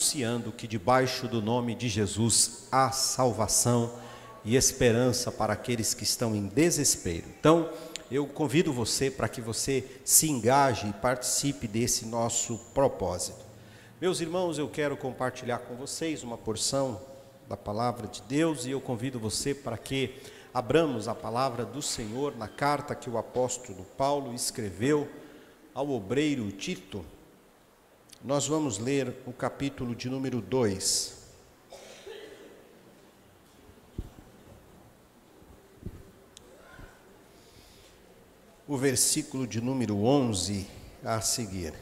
anunciando que debaixo do nome de Jesus há salvação e esperança para aqueles que estão em desespero. Então, eu convido você para que você se engaje e participe desse nosso propósito. Meus irmãos, eu quero compartilhar com vocês uma porção da palavra de Deus e eu convido você para que abramos a palavra do Senhor na carta que o apóstolo Paulo escreveu ao obreiro Tito. Nós vamos ler o capítulo de número 2. O versículo de número 11 a seguir.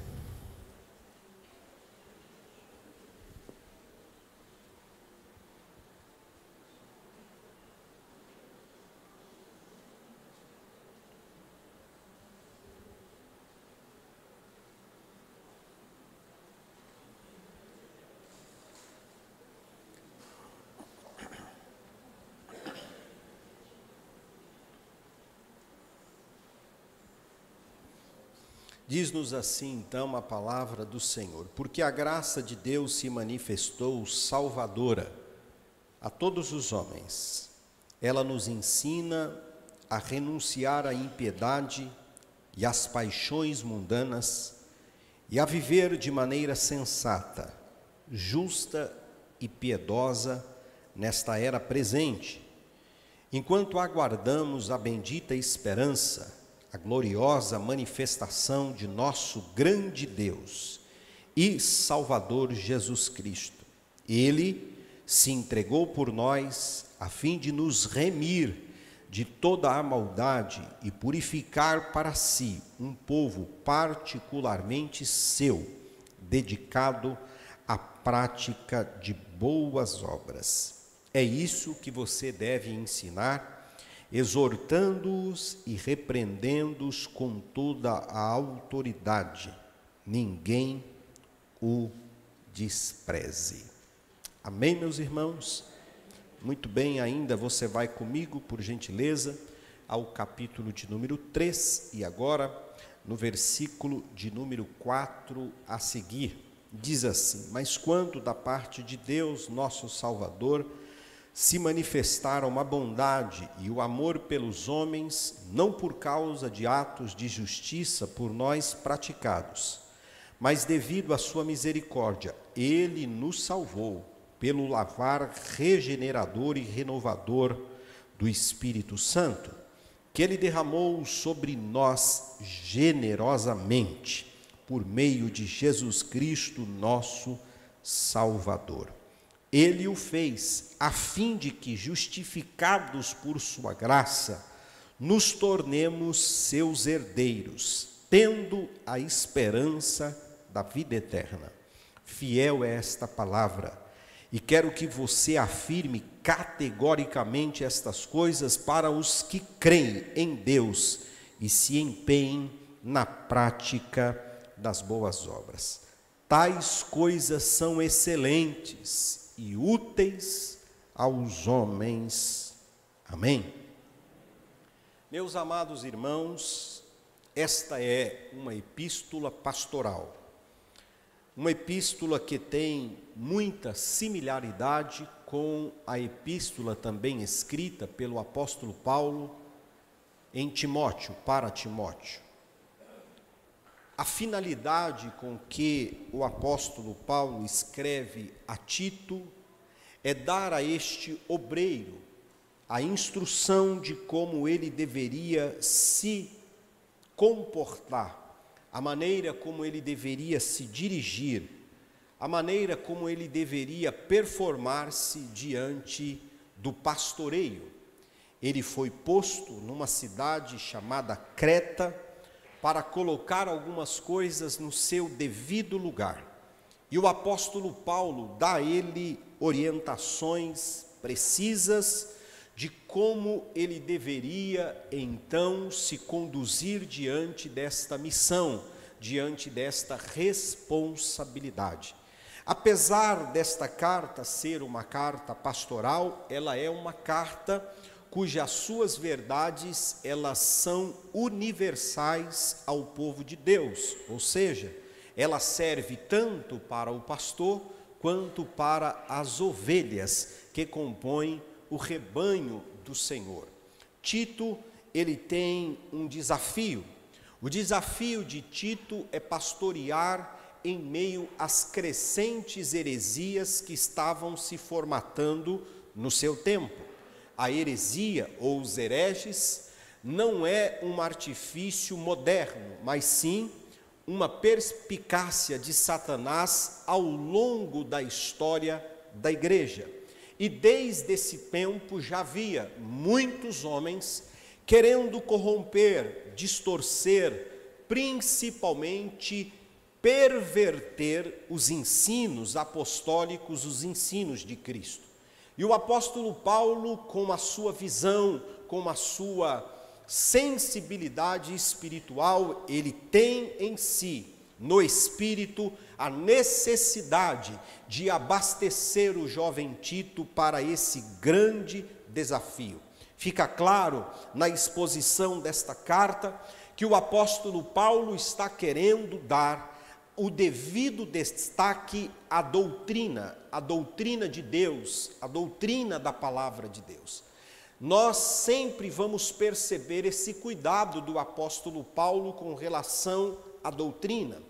Diz-nos assim, então, a palavra do Senhor: porque a graça de Deus se manifestou salvadora a todos os homens. Ela nos ensina a renunciar à impiedade e às paixões mundanas e a viver de maneira sensata, justa e piedosa nesta era presente, enquanto aguardamos a bendita esperança, a gloriosa manifestação de nosso grande Deus e Salvador Jesus Cristo. Ele se entregou por nós a fim de nos remir de toda a maldade e purificar para si um povo particularmente seu, dedicado à prática de boas obras. É isso que você deve ensinar, exortando-os e repreendendo-os com toda a autoridade. Ninguém o despreze. Amém, meus irmãos? Muito bem, ainda você vai comigo, por gentileza, ao capítulo de número 3, e agora no versículo de número 4 a seguir. Diz assim: mas quando da parte de Deus, nosso Salvador, se manifestaram a bondade e o amor pelos homens, não por causa de atos de justiça por nós praticados, mas devido à sua misericórdia, ele nos salvou pelo lavar regenerador e renovador do Espírito Santo, que ele derramou sobre nós generosamente, por meio de Jesus Cristo, nosso Salvador. Ele o fez a fim de que, justificados por sua graça, nos tornemos seus herdeiros, tendo a esperança da vida eterna. Fiel é esta palavra, e quero que você afirme categoricamente estas coisas para os que creem em Deus e se empenhem na prática das boas obras. Tais coisas são excelentes e úteis aos homens. Amém? Meus amados irmãos, esta é uma epístola pastoral, uma epístola que tem muita similaridade com a epístola também escrita pelo apóstolo Paulo em Timóteo, para Timóteo. A finalidade com que o apóstolo Paulo escreve a Tito é dar a este obreiro a instrução de como ele deveria se comportar, a maneira como ele deveria se dirigir, a maneira como ele deveria performar-se diante do pastoreio. Ele foi posto numa cidade chamada Creta, para colocar algumas coisas no seu devido lugar. E o apóstolo Paulo dá a ele orientações precisas de como ele deveria, então, se conduzir diante desta missão, diante desta responsabilidade. Apesar desta carta ser uma carta pastoral, ela é uma carta cujas suas verdades, elas são universais ao povo de Deus, ou seja, ela serve tanto para o pastor quanto para as ovelhas que compõem o rebanho do Senhor. Tito, ele tem um desafio. O desafio de Tito é pastorear em meio às crescentes heresias que estavam se formatando no seu tempo. A heresia ou os hereges não é um artifício moderno, mas sim uma perspicácia de Satanás ao longo da história da igreja. E desde esse tempo já havia muitos homens querendo corromper, distorcer, principalmente perverter os ensinos apostólicos, os ensinos de Cristo. E o apóstolo Paulo, com a sua visão, com a sua sensibilidade espiritual, ele tem em si, no espírito, a necessidade de abastecer o jovem Tito para esse grande desafio. Fica claro na exposição desta carta que o apóstolo Paulo está querendo dar o devido destaque à doutrina de Deus, a doutrina da palavra de Deus. Nós sempre vamos perceber esse cuidado do apóstolo Paulo com relação à doutrina.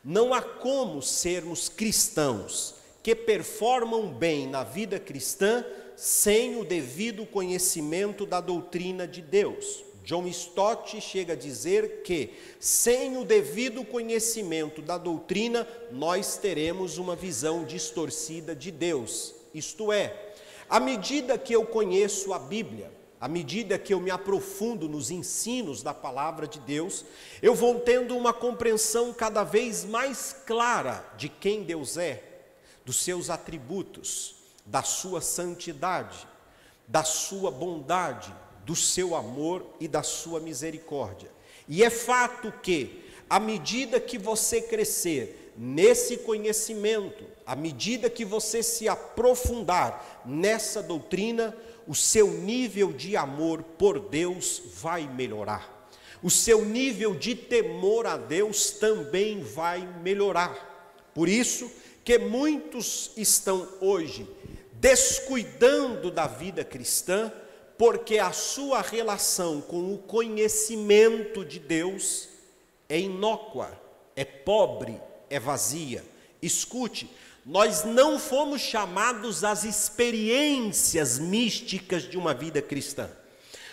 Não há como sermos cristãos que performam bem na vida cristã sem o devido conhecimento da doutrina de Deus. John Stott chega a dizer que, sem o devido conhecimento da doutrina, nós teremos uma visão distorcida de Deus. Isto é, à medida que eu conheço a Bíblia, à medida que eu me aprofundo nos ensinos da palavra de Deus, eu vou tendo uma compreensão cada vez mais clara de quem Deus é, dos seus atributos, da sua santidade, da sua bondade, do seu amor e da sua misericórdia. E é fato que, à medida que você crescer nesse conhecimento, à medida que você se aprofundar nessa doutrina, o seu nível de amor por Deus vai melhorar. O seu nível de temor a Deus também vai melhorar. Por isso que muitos estão hoje descuidando da vida cristã, porque a sua relação com o conhecimento de Deus é inócua, é pobre, é vazia. Escute, nós não fomos chamados às experiências místicas de uma vida cristã.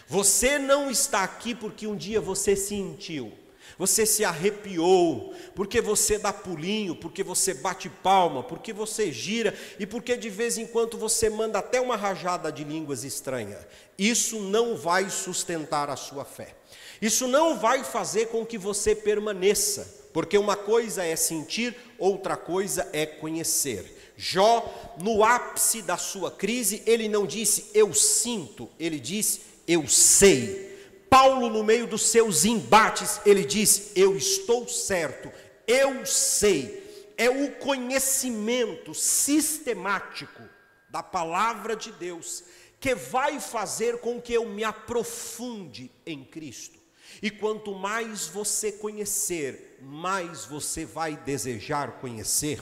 Você não está aqui porque um dia você sentiu, você se arrepiou, porque você dá pulinho, porque você bate palma, porque você gira e porque de vez em quando você manda até uma rajada de línguas estranha. Isso não vai sustentar a sua fé. Isso não vai fazer com que você permaneça, porque uma coisa é sentir, outra coisa é conhecer. Jó, no ápice da sua crise, ele não disse eu sinto, ele disse eu sei. Paulo, no meio dos seus embates, ele diz, eu estou certo, eu sei. É o conhecimento sistemático da palavra de Deus que vai fazer com que eu me aprofunde em Cristo. E quanto mais você conhecer, mais você vai desejar conhecer.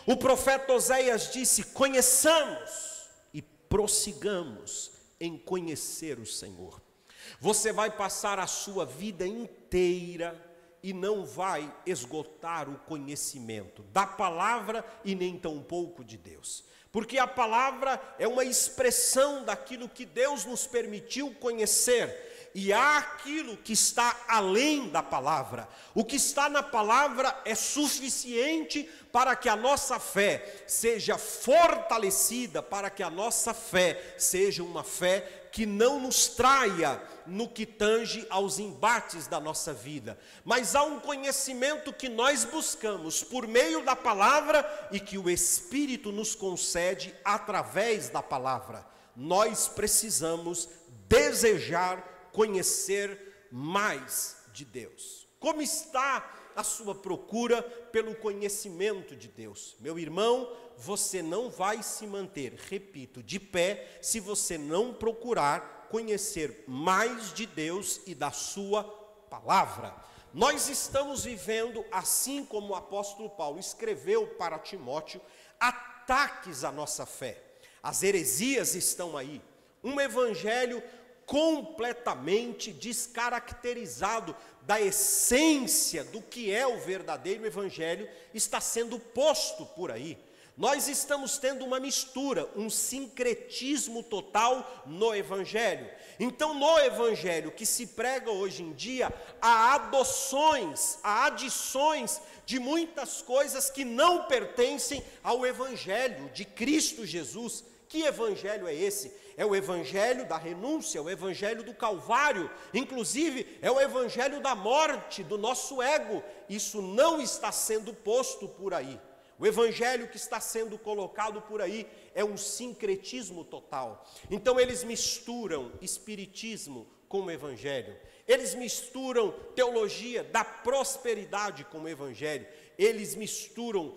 O profeta Oséias disse, conheçamos e prossigamos em conhecer o Senhor. Você vai passar a sua vida inteira e não vai esgotar o conhecimento da palavra e nem tampouco de Deus. Porque a palavra é uma expressão daquilo que Deus nos permitiu conhecer. E há aquilo que está além da palavra. O que está na palavra é suficiente para que a nossa fé seja fortalecida, para que a nossa fé seja uma fé que não nos traia no que tange aos embates da nossa vida. Mas há um conhecimento que nós buscamos por meio da palavra e que o Espírito nos concede através da palavra. Nós precisamos desejar conhecer mais de Deus. Como está a sua procura pelo conhecimento de Deus? Meu irmão, você não vai se manter, repito, de pé, se você não procurar conhecer mais de Deus e da sua palavra. Nós estamos vivendo, assim como o apóstolo Paulo escreveu para Timóteo, a ataques à nossa fé. As heresias estão aí. Um evangelho completamente descaracterizado da essência do que é o verdadeiro evangelho está sendo posto por aí. Nós estamos tendo uma mistura, um sincretismo total no evangelho. Então, no evangelho que se prega hoje em dia, há adoções, há adições de muitas coisas que não pertencem ao evangelho de Cristo Jesus. Que evangelho é esse? É o evangelho da renúncia, o evangelho do Calvário, inclusive é o evangelho da morte do nosso ego. Isso não está sendo posto por aí. O evangelho que está sendo colocado por aí é um sincretismo total. Então eles misturam espiritismo com o evangelho. Eles misturam teologia da prosperidade com o evangelho. Eles misturam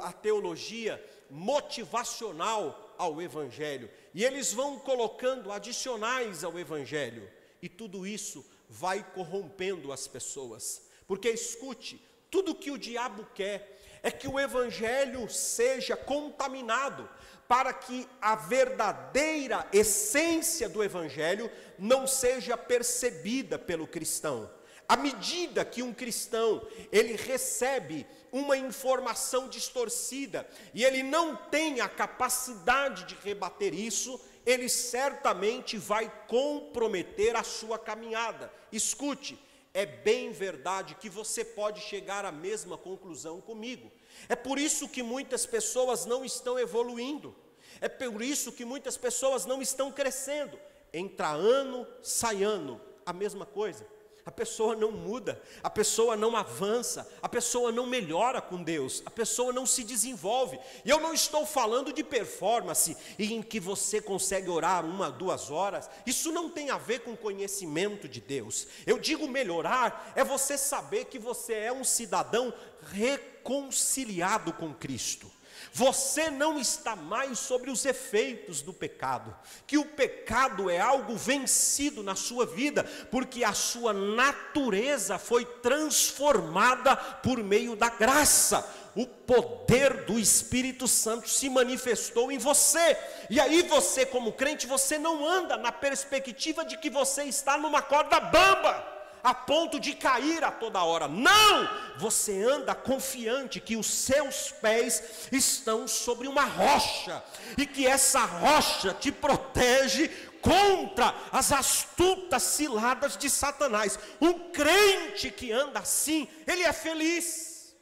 a teologia motivacional ao evangelho. E eles vão colocando adicionais ao evangelho. E tudo isso vai corrompendo as pessoas. Porque escute, tudo que o diabo quer é que o evangelho seja contaminado, para que a verdadeira essência do evangelho não seja percebida pelo cristão. À medida que um cristão, ele recebe uma informação distorcida, e ele não tem a capacidade de rebater isso, ele certamente vai comprometer a sua caminhada. Escute, é bem verdade que você pode chegar à mesma conclusão comigo. É por isso que muitas pessoas não estão evoluindo. É por isso que muitas pessoas não estão crescendo. Entra ano, sai ano, a mesma coisa. A pessoa não muda, a pessoa não avança, a pessoa não melhora com Deus, a pessoa não se desenvolve. E eu não estou falando de performance em que você consegue orar 1, 2 horas. Isso não tem a ver com conhecimento de Deus. Eu digo melhorar, é você saber que você é um cidadão reconciliado com Cristo. Você não está mais sobre os efeitos do pecado, que o pecado é algo vencido na sua vida, porque a sua natureza foi transformada por meio da graça. O poder do Espírito Santo se manifestou em você, e aí você, como crente, você não anda na perspectiva de que você está numa corda bamba, a ponto de cair a toda hora. Não! Você anda confiante que os seus pés estão sobre uma rocha, e que essa rocha te protege contra as astutas ciladas de Satanás. Um crente que anda assim, ele é feliz,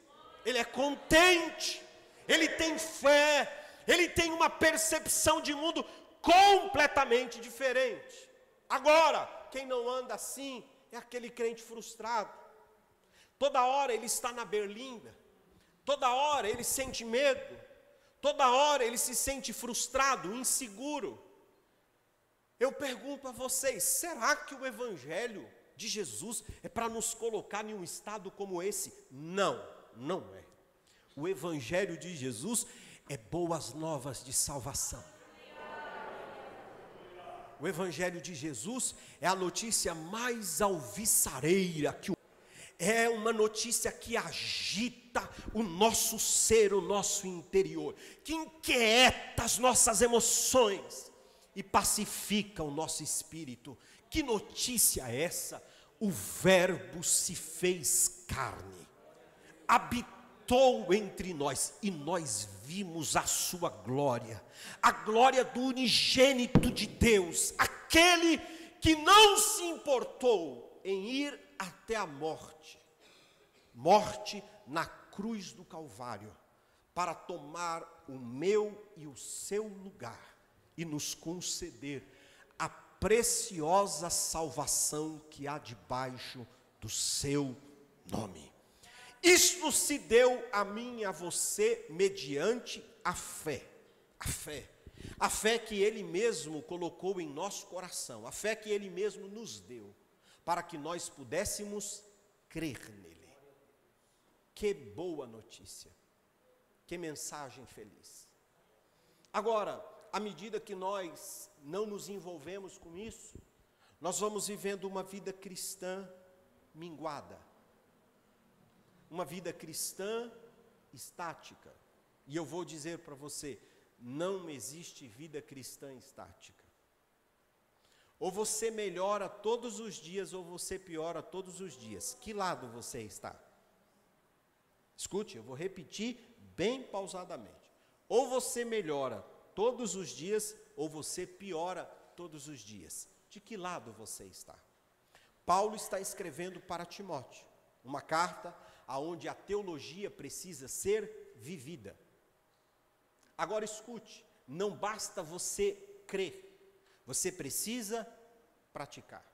ele é contente, ele tem fé, ele tem uma percepção de mundo completamente diferente. Agora, quem não anda assim é aquele crente frustrado. Toda hora ele está na berlinda, toda hora ele sente medo, toda hora ele se sente frustrado, inseguro. Eu pergunto a vocês, será que o evangelho de Jesus é para nos colocar em um estado como esse? Não, não é. O evangelho de Jesus é boas novas de salvação. O evangelho de Jesus é a notícia mais alvissareira que é uma notícia que agita o nosso ser, o nosso interior, que inquieta as nossas emoções e pacifica o nosso espírito. Que notícia é essa? O Verbo se fez carne, habitou entre nós, e nós vimos a sua glória, a glória do unigênito de Deus, aquele que não se importou em ir até a morte na cruz do Calvário, para tomar o meu e o seu lugar, e nos conceder a preciosa salvação que há debaixo do seu nome. Isto se deu a mim e a você mediante a fé. A fé que Ele mesmo colocou em nosso coração, a fé que Ele mesmo nos deu, para que nós pudéssemos crer nele. Que boa notícia, que mensagem feliz. Agora, à medida que nós não nos envolvemos com isso, nós vamos vivendo uma vida cristã minguada, uma vida cristã estática, E eu vou dizer para você, não existe vida cristã estática. Ou você melhora todos os dias, ou você piora todos os dias. Que lado você está? Escute, eu vou repetir bem pausadamente. Ou você melhora todos os dias, ou você piora todos os dias. De que lado você está? Paulo está escrevendo para Timóteo, uma carta onde a teologia precisa ser vivida. Agora escute, não basta você crer, você precisa praticar.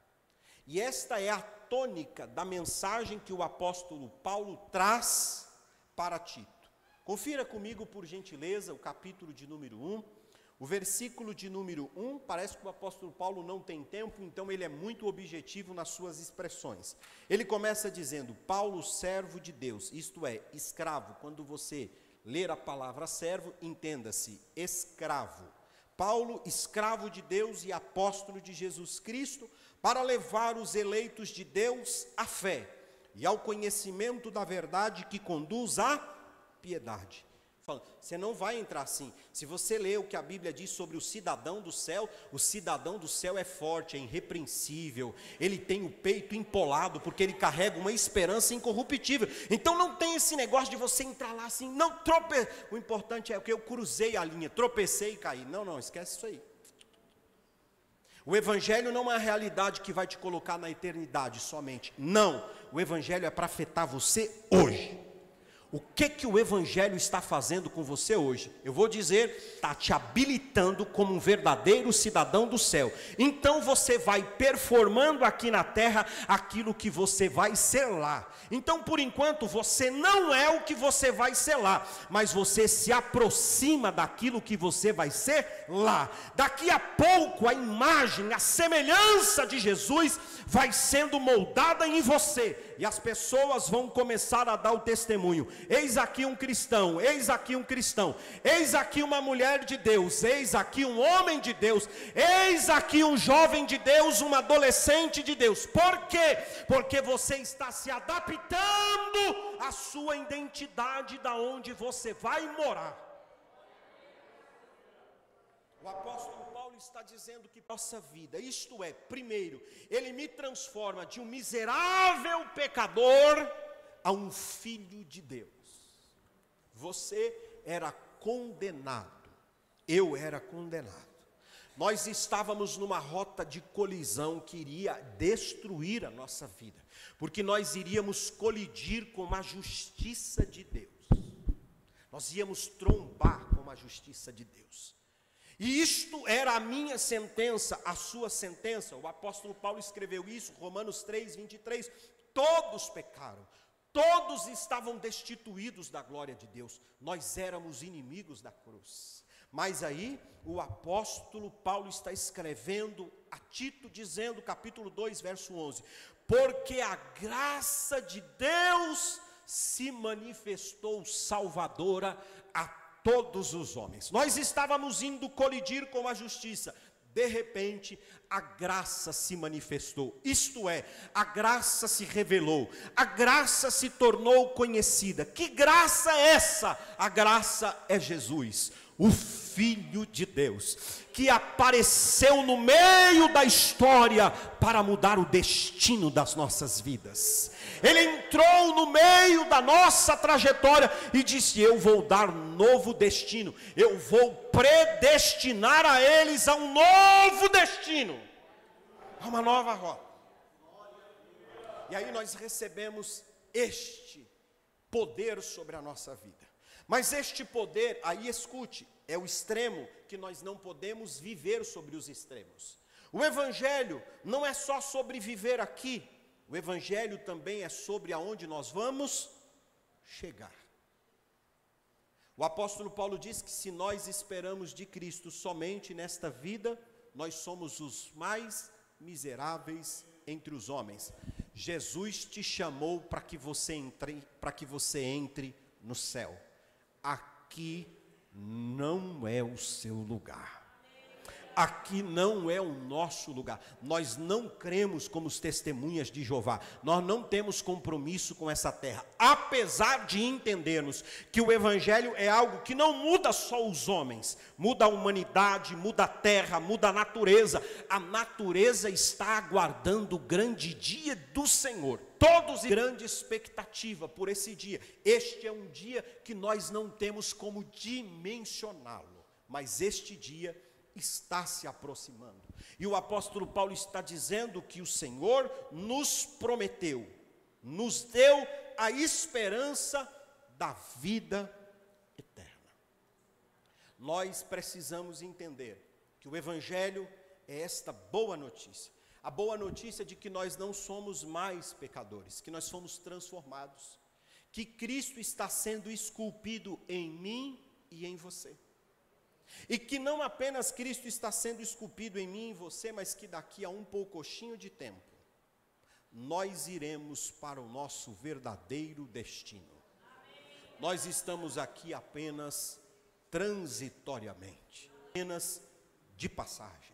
E esta é a tônica da mensagem que o apóstolo Paulo traz para Tito. Confira comigo, por gentileza, o capítulo de número 1, o versículo de número 1, parece que o apóstolo Paulo não tem tempo, então ele é muito objetivo nas suas expressões. Ele começa dizendo, Paulo, servo de Deus, isto é, escravo. Quando você ler a palavra servo, entenda-se, escravo. Paulo, escravo de Deus e apóstolo de Jesus Cristo, para levar os eleitos de Deus à fé e ao conhecimento da verdade que conduz à piedade. Você não vai entrar assim. Se você ler o que a Bíblia diz sobre o cidadão do céu é forte, é irrepreensível, ele tem o peito empolado, porque ele carrega uma esperança incorruptível. Então não tem esse negócio de você entrar lá assim, não o importante é que eu cruzei a linha, tropecei e caí. Não, esquece isso aí. O Evangelho não é uma realidade que vai te colocar na eternidade somente. Não, o Evangelho é para afetar você hoje. O que o Evangelho está fazendo com você hoje? Eu vou dizer, está te habilitando como um verdadeiro cidadão do céu. Então você vai performando aqui na terra aquilo que você vai ser lá. Então por enquanto você não é o que você vai ser lá, mas você se aproxima daquilo que você vai ser lá. Daqui a pouco a imagem, a semelhança de Jesus vai sendo moldada em você, e as pessoas vão começar a dar o testemunho. Eis aqui um cristão, eis aqui um cristão, eis aqui uma mulher de Deus, eis aqui um homem de Deus, eis aqui um jovem de Deus, um adolescente de Deus. Por quê? Porque você está se adaptando à sua identidade, da onde você vai morar. O apóstolo Paulo está dizendo que nossa vida, isto é, primeiro, ele me transforma de um miserável pecador a um filho de Deus. Você era condenado, eu era condenado. Nós estávamos numa rota de colisão que iria destruir a nossa vida, porque nós iríamos colidir com a justiça de Deus. Nós íamos trombar com a justiça de Deus. E isto era a minha sentença, a sua sentença. O apóstolo Paulo escreveu isso, Romanos 3, 23. Todos pecaram, todos estavam destituídos da glória de Deus. Nós éramos inimigos da cruz. Mas aí o apóstolo Paulo está escrevendo a Tito, dizendo, capítulo 2, verso 11: porque a graça de Deus se manifestou salvadora a todos os homens. Nós estávamos indo colidir com a justiça. De repente, a graça se manifestou. Isto é, a graça se revelou. A graça se tornou conhecida. Que graça é essa? A graça é Jesus, o Filho de Deus, que apareceu no meio da história para mudar o destino das nossas vidas. Ele entrou no meio da nossa trajetória e disse: eu vou dar um novo destino, eu vou predestinar a eles a um novo destino, a uma nova rota. E aí nós recebemos este poder sobre a nossa vida. Mas este poder, aí escute, é o extremo que nós não podemos viver sobre os extremos. O Evangelho não é só sobre viver aqui, o Evangelho também é sobre aonde nós vamos chegar. O apóstolo Paulo diz que se nós esperamos de Cristo somente nesta vida, nós somos os mais miseráveis entre os homens. Jesus te chamou para que você entre no céu. Aqui não é o seu lugar. aqui não é o nosso lugar. Nós não cremos como os testemunhas de Jeová. Nós não temos compromisso com essa terra. Apesar de entendermos que o evangelho é algo que não muda só os homens, muda a humanidade, muda a terra, muda a natureza. A natureza está aguardando o grande dia do Senhor. Todos grande expectativa por esse dia. Este é um dia que nós não temos como dimensioná-lo, mas este dia está se aproximando. E o apóstolo Paulo está dizendo que o Senhor nos prometeu, nos deu a esperança da vida eterna. Nós precisamos entender que o evangelho é esta boa notícia. A boa notícia de que nós não somos mais pecadores, que nós fomos transformados, que Cristo está sendo esculpido em mim e em você. E que não apenas Cristo está sendo esculpido em mim e em você, mas que daqui a um poucochinho de tempo, nós iremos para o nosso verdadeiro destino. Nós estamos aqui apenas transitoriamente, apenas de passagem.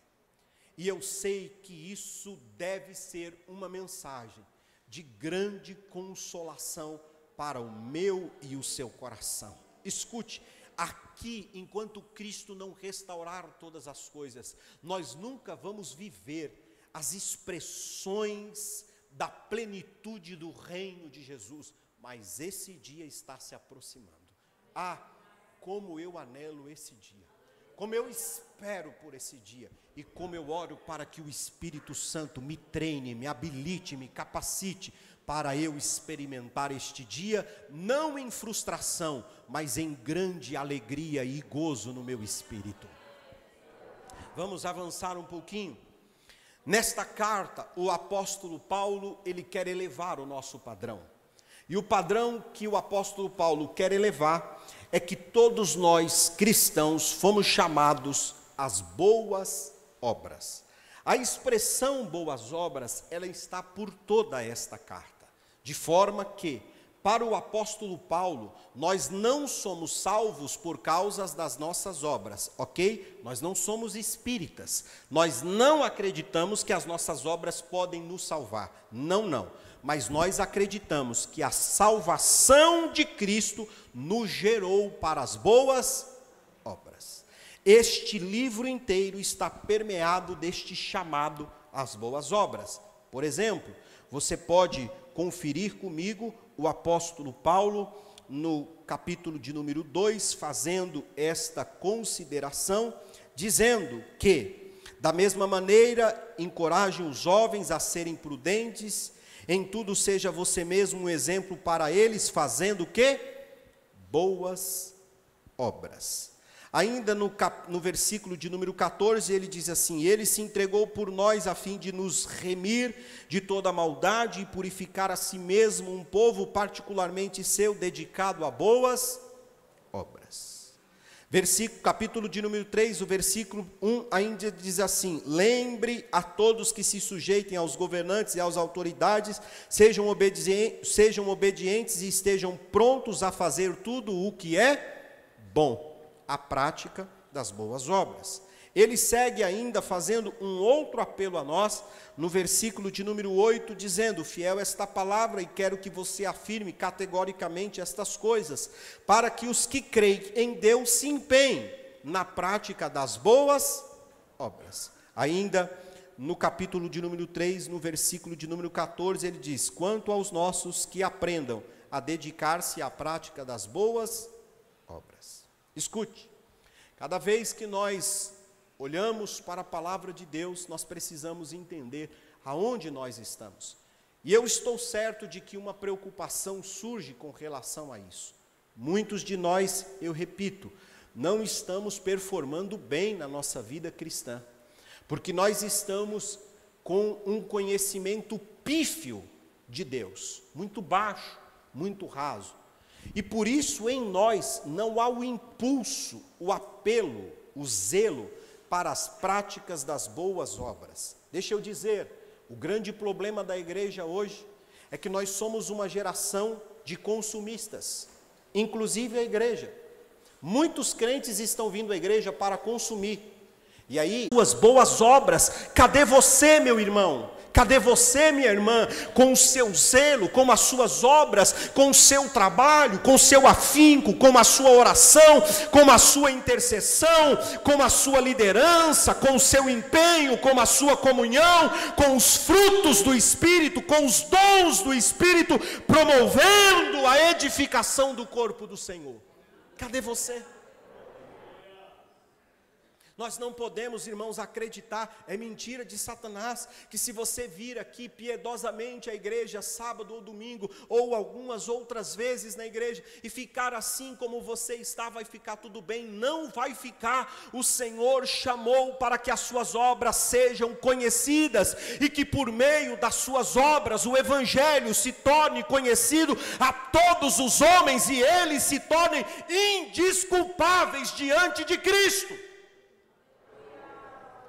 E eu sei que isso deve ser uma mensagem de grande consolação para o meu e o seu coração. Escute, aqui, enquanto Cristo não restaurar todas as coisas, nós nunca vamos viver as expressões da plenitude do reino de Jesus, mas esse dia está se aproximando. Ah, como eu anelo esse dia, como eu espero por esse dia, e como eu oro para que o Espírito Santo me treine, me habilite, me capacite, para eu experimentar este dia, não em frustração, mas em grande alegria e gozo no meu espírito. Vamos avançar um pouquinho. Nesta carta, o apóstolo Paulo, ele quer elevar o nosso padrão. E o padrão que o apóstolo Paulo quer elevar é que todos nós, cristãos, fomos chamados às boas obras. A expressão boas obras, ela está por toda esta carta. De forma que, para o apóstolo Paulo, nós não somos salvos por causa das nossas obras, ok? Nós não somos espíritas, nós não acreditamos que as nossas obras podem nos salvar, não. Mas nós acreditamos que a salvação de Cristo nos gerou para as boas obras. Este livro inteiro está permeado deste chamado às boas obras. Por exemplo, você pode conferir comigo o apóstolo Paulo no capítulo de número 2, fazendo esta consideração, dizendo que, da mesma maneira, encoraje os jovens a serem prudentes, em tudo seja você mesmo um exemplo para eles, fazendo o quê? Boas obras. Ainda no versículo de número 14, ele diz assim: ele se entregou por nós a fim de nos remir de toda maldade e purificar a si mesmo um povo particularmente seu, dedicado a boas obras. Capítulo de número 3, o versículo 1 ainda diz assim: lembre a todos que se sujeitem aos governantes e às autoridades, sejam obedientes e estejam prontos a fazer tudo o que é bom, a prática das boas obras. Ele segue ainda fazendo um outro apelo a nós, no versículo de número 8, dizendo: fiel esta palavra, e quero que você afirme categoricamente estas coisas, para que os que creem em Deus se empenhem na prática das boas obras. Ainda no capítulo de número 3, no versículo de número 14, ele diz: quanto aos nossos, que aprendam a dedicar-se à prática das boas obras. Escute, cada vez que nós olhamos para a palavra de Deus, nós precisamos entender aonde nós estamos. E eu estou certo de que uma preocupação surge com relação a isso. Muitos de nós, eu repito, não estamos performando bem na nossa vida cristã, porque nós estamos com um conhecimento pífio de Deus, muito baixo, muito raso. E por isso em nós não há o impulso, o apelo, o zelo para as práticas das boas obras. Deixa eu dizer, o grande problema da igreja hoje é que nós somos uma geração de consumistas, inclusive a igreja. Muitos crentes estão vindo à igreja para consumir. E aí, suas boas obras, cadê você, meu irmão? Cadê você, minha irmã, com o seu zelo, com as suas obras, com o seu trabalho, com o seu afinco, com a sua oração, com a sua intercessão, com a sua liderança, com o seu empenho, com a sua comunhão, com os frutos do Espírito, com os dons do Espírito, promovendo a edificação do corpo do Senhor? Cadê você? Nós não podemos, irmãos, acreditar, é mentira de Satanás, que se você vir aqui piedosamente à igreja, sábado ou domingo, ou algumas outras vezes na igreja, e ficar assim como você está, vai ficar tudo bem. Não vai ficar. O Senhor chamou para que as suas obras sejam conhecidas, e que por meio das suas obras, o Evangelho se torne conhecido a todos os homens, e eles se tornem indesculpáveis diante de Cristo.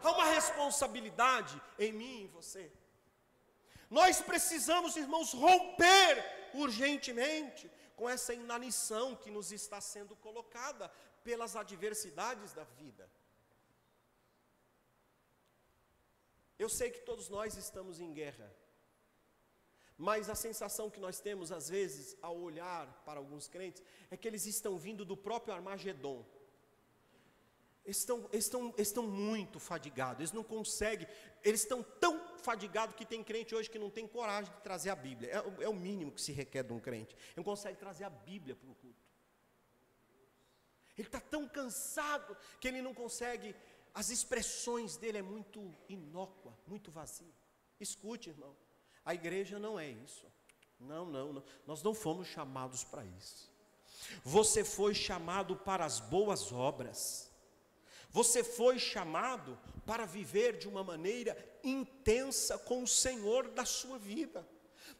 Há uma responsabilidade em mim e em você. Nós precisamos, irmãos, romper urgentemente com essa inanição que nos está sendo colocada pelas adversidades da vida. Eu sei que todos nós estamos em guerra, mas a sensação que nós temos às vezes ao olhar para alguns crentes é que eles estão vindo do próprio Armagedon. Estão muito fadigados, eles não conseguem, eles estão tão fadigados que tem crente hoje que não tem coragem de trazer a Bíblia. É o mínimo que se requer de um crente. Ele não consegue trazer a Bíblia para o culto. Ele está tão cansado que ele não consegue, as expressões dele é muito inócua, muito vazia. Escute, irmão, a igreja não é isso. Não, nós não fomos chamados para isso. Você foi chamado para as boas obras. Você foi chamado para viver de uma maneira intensa com o Senhor da sua vida.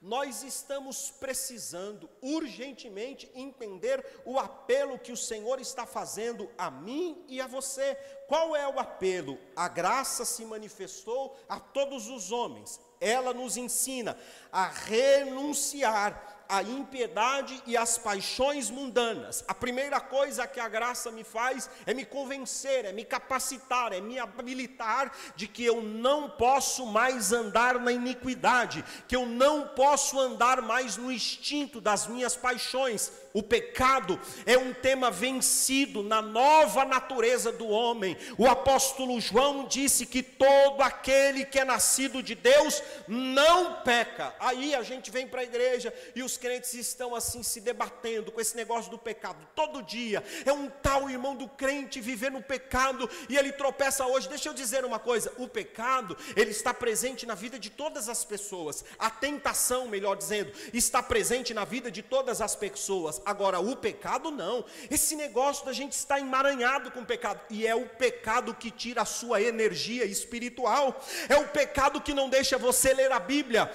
Nós estamos precisando urgentemente entender o apelo que o Senhor está fazendo a mim e a você. Qual é o apelo? A graça se manifestou a todos os homens. Ela nos ensina a renunciar à impiedade e às paixões mundanas. A primeira coisa que a graça me faz é me convencer, é me capacitar, é me habilitar de que eu não posso mais andar na iniquidade, que eu não posso andar mais no instinto das minhas paixões. O pecado é um tema vencido na nova natureza do homem. O apóstolo João disse que todo aquele que é nascido de Deus não peca. Aí a gente vem para a igreja e os crentes estão assim se debatendo com esse negócio do pecado todo dia. É um tal irmão do crente viver no pecado e ele tropeça hoje. Deixa eu dizer uma coisa, o pecado, ele está presente na vida de todas as pessoas. A tentação, melhor dizendo, está presente na vida de todas as pessoas. Agora, o pecado não. Esse negócio da gente estar emaranhado com o pecado, e é o pecado que tira a sua energia espiritual. É o pecado que não deixa você ler a Bíblia.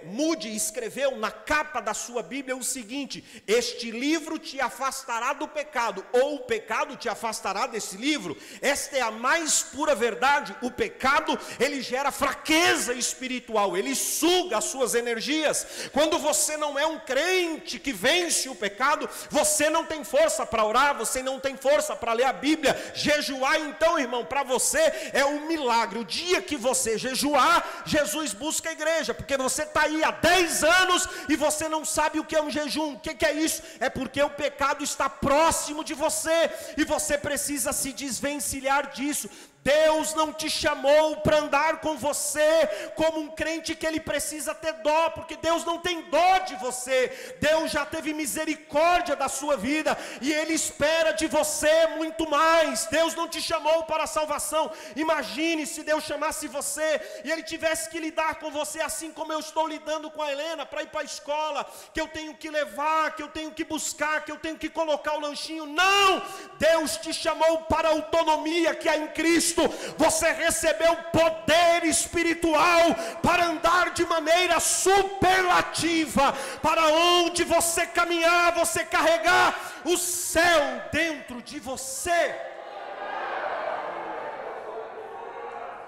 Moody escreveu na capa da sua Bíblia o seguinte: este livro te afastará do pecado, ou o pecado te afastará desse livro. Esta é a mais pura verdade. O pecado, ele gera fraqueza espiritual, ele suga as suas energias. Quando você não é um crente que vence o pecado, você não tem força para orar, você não tem força para ler a Bíblia. Jejuar, então, irmão, para você é um milagre. O dia que você jejuar, Jesus busca a igreja, porque você está aí há 10 anos e você não sabe o que é um jejum. O que é isso? É porque o pecado está próximo de você e você precisa se desvencilhar disso. Deus não te chamou para andar com você como um crente que ele precisa ter dó, porque Deus não tem dó de você. Deus já teve misericórdia da sua vida e Ele espera de você muito mais. Deus não te chamou para a salvação. Imagine se Deus chamasse você e Ele tivesse que lidar com você assim como eu estou lidando com a Helena, para ir para a escola, que eu tenho que levar, que eu tenho que buscar, que eu tenho que colocar o lanchinho. Não! Deus te chamou para a autonomia que há em Cristo. Você recebeu poder espiritual para andar de maneira superlativa, para onde você caminhar, você carregar o céu dentro de você.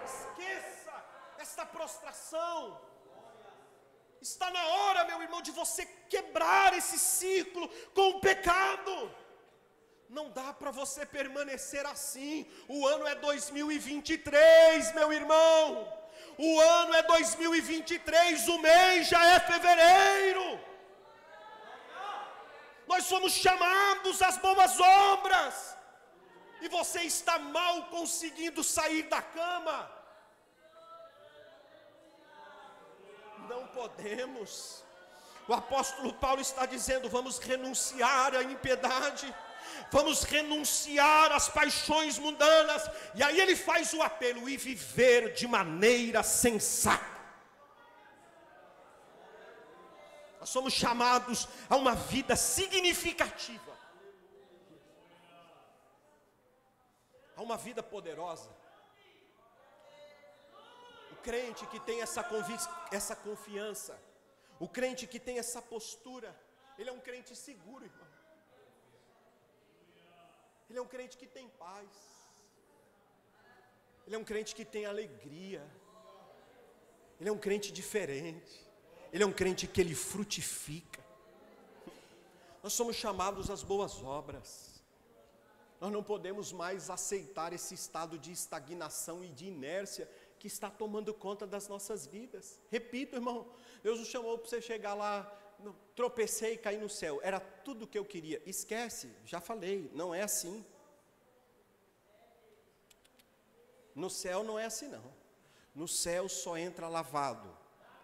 Esqueça esta prostração. Está na hora, meu irmão, de você quebrar esse ciclo com o pecado. Não dá para você permanecer assim. O ano é 2023, meu irmão. O ano é 2023, o mês já é fevereiro. Nós somos chamados às boas obras. E você está mal conseguindo sair da cama. Não podemos. O apóstolo Paulo está dizendo: vamos renunciar à impiedade, vamos renunciar às paixões mundanas. E aí ele faz o apelo: e viver de maneira sensata. Nós somos chamados a uma vida significativa, a uma vida poderosa. O crente que tem essa confiança, o crente que tem essa postura, ele é um crente seguro, irmão. Ele é um crente que tem paz. Ele é um crente que tem alegria. Ele é um crente diferente. Ele é um crente que ele frutifica. Nós somos chamados às boas obras. Nós não podemos mais aceitar esse estado de estagnação e de inércia que está tomando conta das nossas vidas. Repito, irmão, Deus nos chamou para você chegar lá, tropecei e caí no céu, era tudo o que eu queria. Esquece, já falei, não é assim. No céu não é assim não. No céu só entra lavado,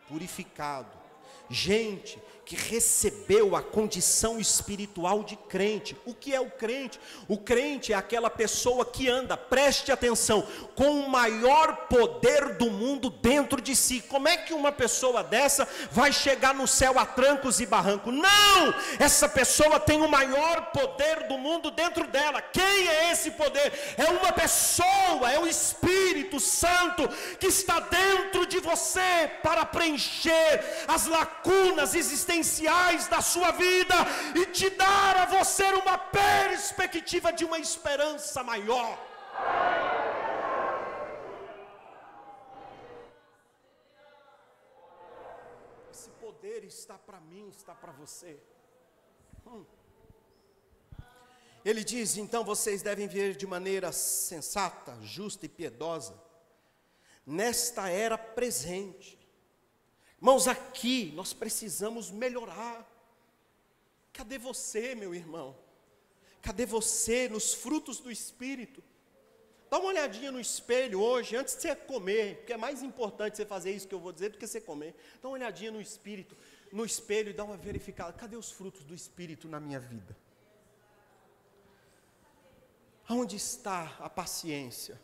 purificado, gente que recebeu a condição espiritual de crente. O que é o crente? O crente é aquela pessoa que anda, preste atenção, com o maior poder do mundo dentro de si. Como é que uma pessoa dessa vai chegar no céu a trancos e barrancos? Não! Essa pessoa tem o maior poder do mundo dentro dela. Quem é esse poder? É uma pessoa, é o Espírito Santo que está dentro de você para preencher as lacunas existenciais da sua vida e te dar a você uma perspectiva de uma esperança maior. Esse poder está para mim, está para você. Ele diz: então vocês devem viver de maneira sensata, justa e piedosa nesta era presente. Irmãos, aqui nós precisamos melhorar. Cadê você, meu irmão? Cadê você nos frutos do Espírito? Dá uma olhadinha no espelho hoje, antes de você comer, porque é mais importante você fazer isso que eu vou dizer do que você comer. Dá uma olhadinha no espelho e dá uma verificada. Cadê os frutos do Espírito na minha vida? Aonde está a paciência?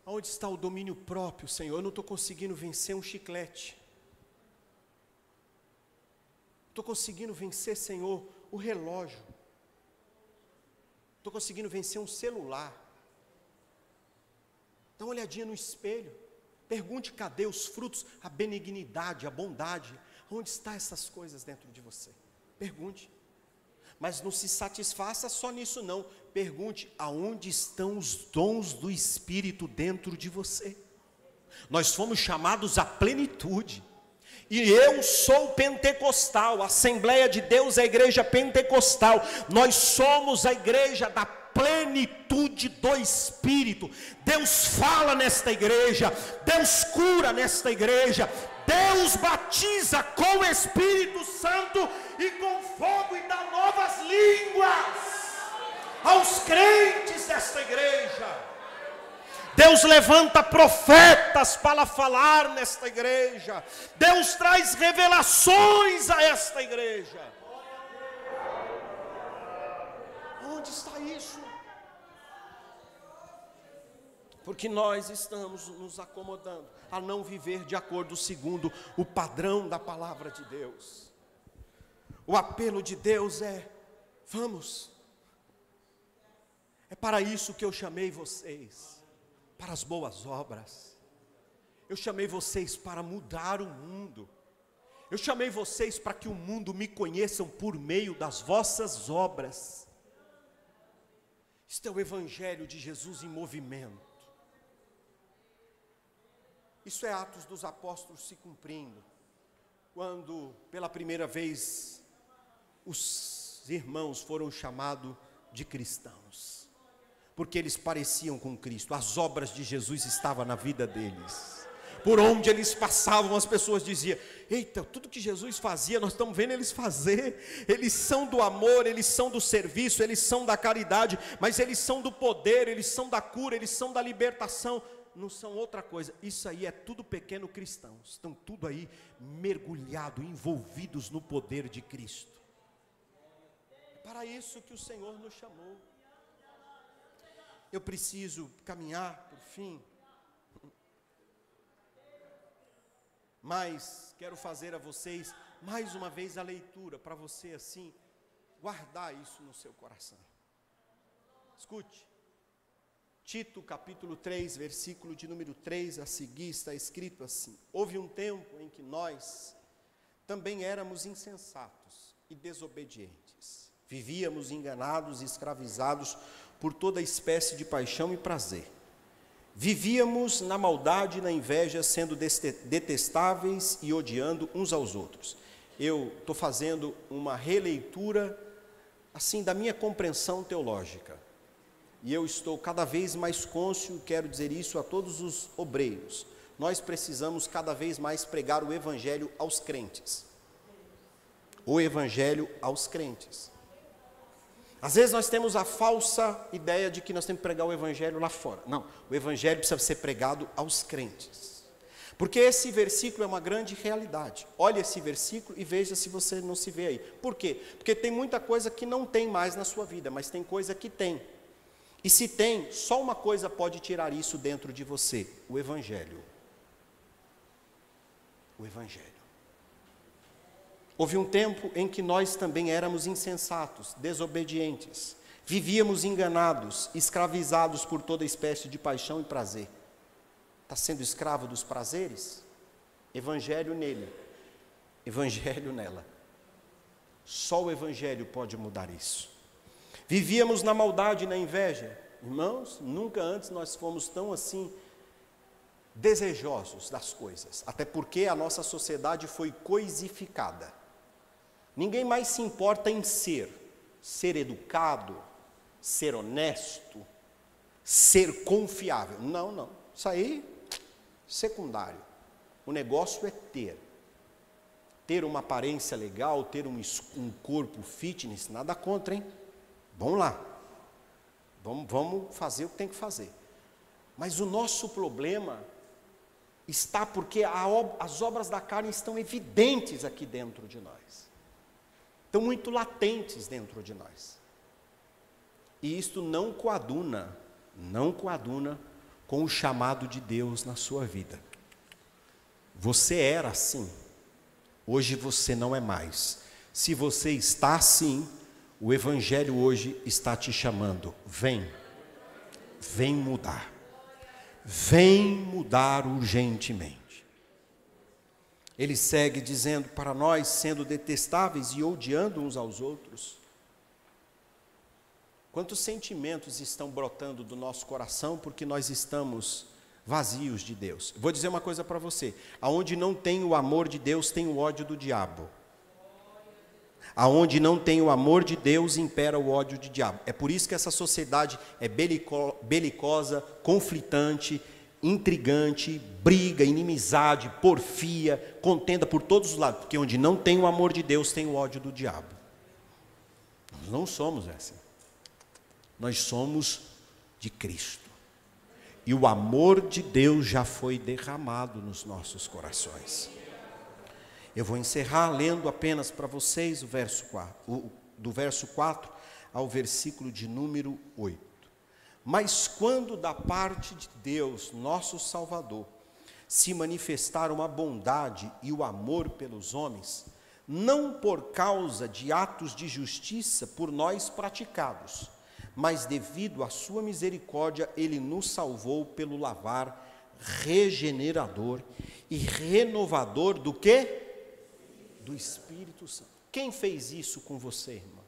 Aonde está o domínio próprio, Senhor? Eu não estou conseguindo vencer um chiclete. Estou conseguindo vencer, Senhor, o relógio. Estou conseguindo vencer um celular. Dá uma olhadinha no espelho. Pergunte: cadê os frutos, a benignidade, a bondade? Onde estão essas coisas dentro de você? Pergunte. Mas não se satisfaça só nisso não. Pergunte: aonde estão os dons do Espírito dentro de você? Nós fomos chamados à plenitude. E eu sou pentecostal, a Assembleia de Deus é a igreja pentecostal. Nós somos a igreja da plenitude do Espírito. Deus fala nesta igreja, Deus cura nesta igreja, Deus batiza com o Espírito Santo e com fogo e dá novas línguas aos crentes desta igreja. Deus levanta profetas para falar nesta igreja. Deus traz revelações a esta igreja. Onde está isso? Porque nós estamos nos acomodando a não viver de acordo segundo o padrão da palavra de Deus. O apelo de Deus é: vamos. É para isso que eu chamei vocês. Para as boas obras. Eu chamei vocês para mudar o mundo. Eu chamei vocês para que o mundo me conheçam por meio das vossas obras. Isto é o Evangelho de Jesus em movimento. Isso é Atos dos Apóstolos se cumprindo. Quando pela primeira vez os irmãos foram chamados de cristãos, porque eles pareciam com Cristo, as obras de Jesus estavam na vida deles. Por onde eles passavam, as pessoas diziam: eita, tudo que Jesus fazia, nós estamos vendo eles fazer. Eles são do amor, eles são do serviço, eles são da caridade, mas eles são do poder, eles são da cura, eles são da libertação. Não são outra coisa. Isso aí é tudo pequeno cristãos. Estão tudo aí mergulhados, envolvidos no poder de Cristo. É para isso que o Senhor nos chamou. Eu preciso caminhar por fim, mas quero fazer a vocês mais uma vez a leitura, para você assim guardar isso no seu coração. Escute, Tito capítulo 3, versículo de número 3 a seguir, está escrito assim: houve um tempo em que nós também éramos insensatos e desobedientes, vivíamos enganados e escravizados por toda espécie de paixão e prazer. Vivíamos na maldade e na inveja, sendo detestáveis e odiando uns aos outros. Eu estou fazendo uma releitura, assim, da minha compreensão teológica. E eu estou cada vez mais cônscio, quero dizer isso a todos os obreiros. Nós precisamos cada vez mais pregar o Evangelho aos crentes. O Evangelho aos crentes. Às vezes nós temos a falsa ideia de que nós temos que pregar o Evangelho lá fora. Não, o Evangelho precisa ser pregado aos crentes. Porque esse versículo é uma grande realidade. Olha esse versículo e veja se você não se vê aí. Por quê? Porque tem muita coisa que não tem mais na sua vida, mas tem coisa que tem. E se tem, só uma coisa pode tirar isso dentro de você: o Evangelho. O Evangelho. Houve um tempo em que nós também éramos insensatos, desobedientes, vivíamos enganados, escravizados por toda espécie de paixão e prazer. Está sendo escravo dos prazeres? Evangelho nele, Evangelho nela. Só o Evangelho pode mudar isso. Vivíamos na maldade e na inveja. Irmãos, nunca antes nós fomos tão assim desejosos das coisas, até porque a nossa sociedade foi coisificada. Ninguém mais se importa em ser educado, ser honesto, ser confiável. Não, isso aí secundário. O negócio é ter uma aparência legal, ter um corpo fitness, nada contra, hein? Vamos lá, vamos fazer o que tem que fazer. Mas o nosso problema está porque as obras da carne estão evidentes aqui dentro de nós. Estão muito latentes dentro de nós. E isto não coaduna com o chamado de Deus na sua vida. Você era assim, hoje você não é mais. Se você está assim, o Evangelho hoje está te chamando: vem mudar. Vem mudar urgentemente. Ele segue dizendo para nós, sendo detestáveis e odiando uns aos outros. Quantos sentimentos estão brotando do nosso coração porque nós estamos vazios de Deus? Vou dizer uma coisa para você: aonde não tem o amor de Deus, tem o ódio do diabo. Aonde não tem o amor de Deus, impera o ódio do diabo. É por isso que essa sociedade é belicosa, conflitante, intrigante, briga, inimizade, porfia, contenda por todos os lados. Porque onde não tem o amor de Deus, tem o ódio do diabo. Nós não somos assim. Nós somos de Cristo. E o amor de Deus já foi derramado nos nossos corações. Eu vou encerrar lendo apenas para vocês o verso 4, do verso 4 ao versículo de número 8. Mas quando da parte de Deus, nosso Salvador, se manifestaram a bondade e o amor pelos homens, não por causa de atos de justiça por nós praticados, mas devido à sua misericórdia, Ele nos salvou pelo lavar regenerador e renovador do quê? Do Espírito Santo. Quem fez isso com você, irmão?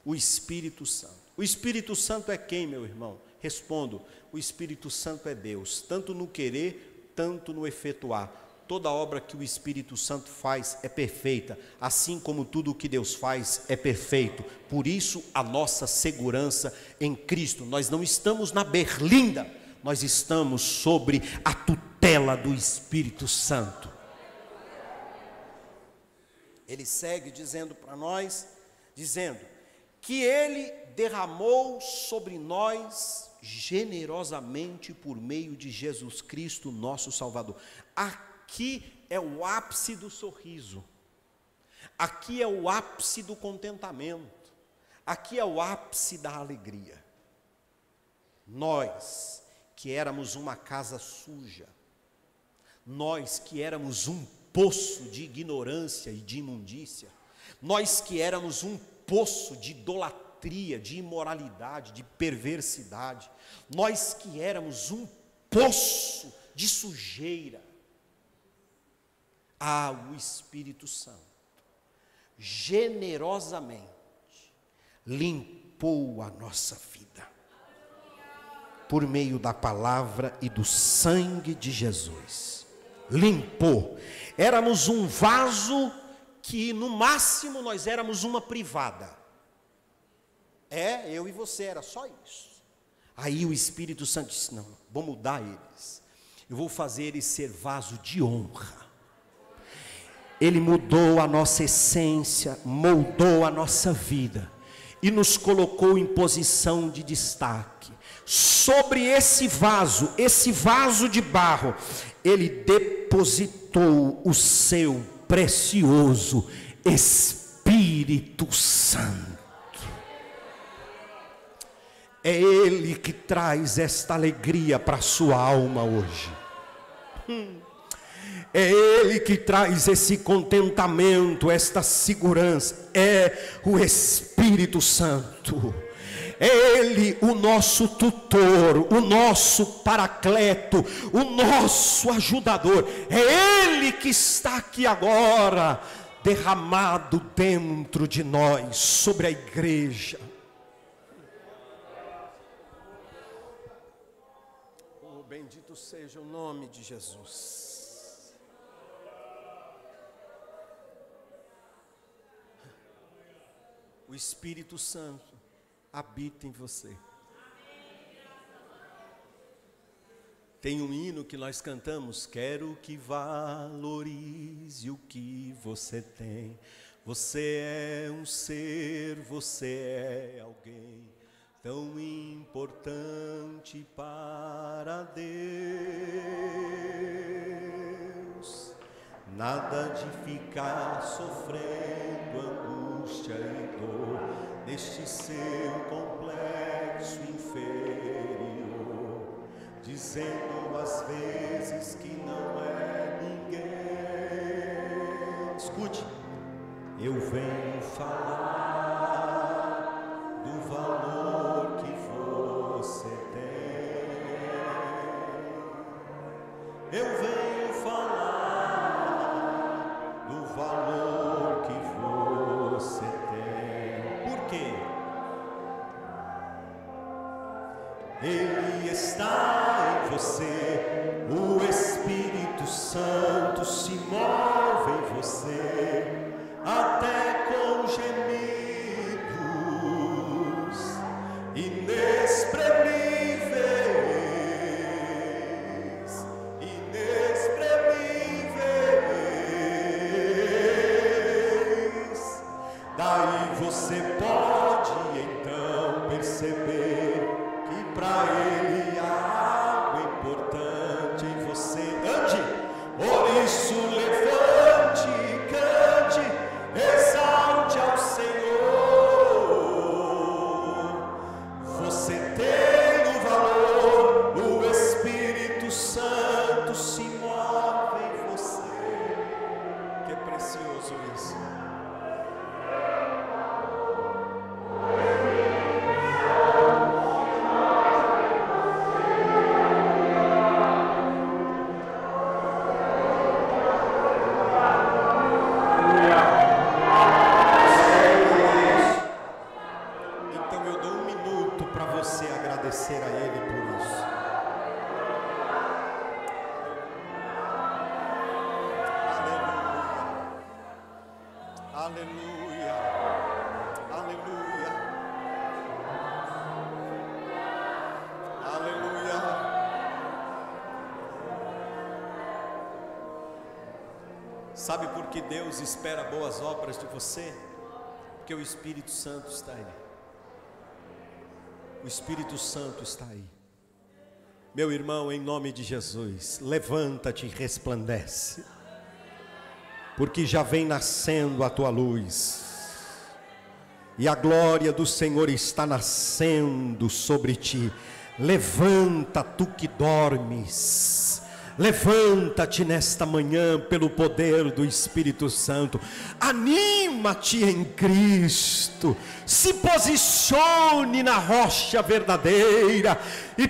O Espírito Santo. O Espírito Santo é quem, meu irmão? Respondo: o Espírito Santo é Deus, tanto no querer, tanto no efetuar. toda obra que o Espírito Santo faz é perfeita, assim como tudo o que Deus faz é perfeito. Por isso a nossa segurança em Cristo. Nós não estamos na berlinda, nós estamos sobre a tutela do Espírito Santo. Ele segue dizendo para nós, dizendo que Ele derramou sobre nós generosamente por meio de Jesus Cristo, nosso Salvador. Aqui é o ápice do sorriso, aqui é o ápice do contentamento, aqui é o ápice da alegria. Nós que éramos uma casa suja, nós que éramos um poço de ignorância e de imundícia, nós que éramos um poço de idolatria, de imoralidade, de perversidade, nós que éramos um poço de sujeira, o Espírito Santo generosamente limpou a nossa vida por meio da palavra e do sangue de Jesus. Limpou. Éramos um vaso que no máximo nós éramos uma privada. Eu e você, era só isso. Aí o Espírito Santo disse: não, vou mudar eles, eu vou fazer eles ser vaso de honra. Ele mudou a nossa essência, moldou a nossa vida e nos colocou em posição de destaque. Sobre esse vaso de barro, Ele depositou o seu precioso Espírito Santo. É Ele que traz esta alegria para a sua alma hoje. É Ele que traz esse contentamento, esta segurança. É o Espírito Santo. É Ele o nosso tutor, o nosso paracleto, o nosso ajudador. É Ele que está aqui agora, derramado dentro de nós, sobre a igreja. Oh, bendito seja o nome de Jesus. O Espírito Santo habita em você. Tem um hino que nós cantamos: quero que valorize o que você tem. Você é um ser, você é alguém tão importante para Deus. Nada de ficar sofrendo angústia e dor neste seu complexo inferior, dizendo às vezes que não é ninguém. Escute, eu venho falar do valor que você tem. Eu venho falar do valor que você tem. Por quê? Ele está em você, o Espírito Santo se move em você, até com gemidos inexprimíveis, inexprimíveis. Daí você pode então perceber que para Ele há algo importante em você. Ande, por isso levante e cante, exalte ao Senhor. Você tem o valor, o Espírito Santo se move em você. Que precioso isso. Agradecer a Ele por isso. Sabe por que Deus espera boas obras de você? Porque o Espírito Santo está aí. O Espírito Santo está aí. Meu irmão, em nome de Jesus, levanta-te e resplandece, porque já vem nascendo a tua luz, e a glória do Senhor está nascendo sobre ti. Levanta, tu que dormes, levanta-te nesta manhã pelo poder do Espírito Santo. Anima-te em Cristo, se posicione na rocha verdadeira e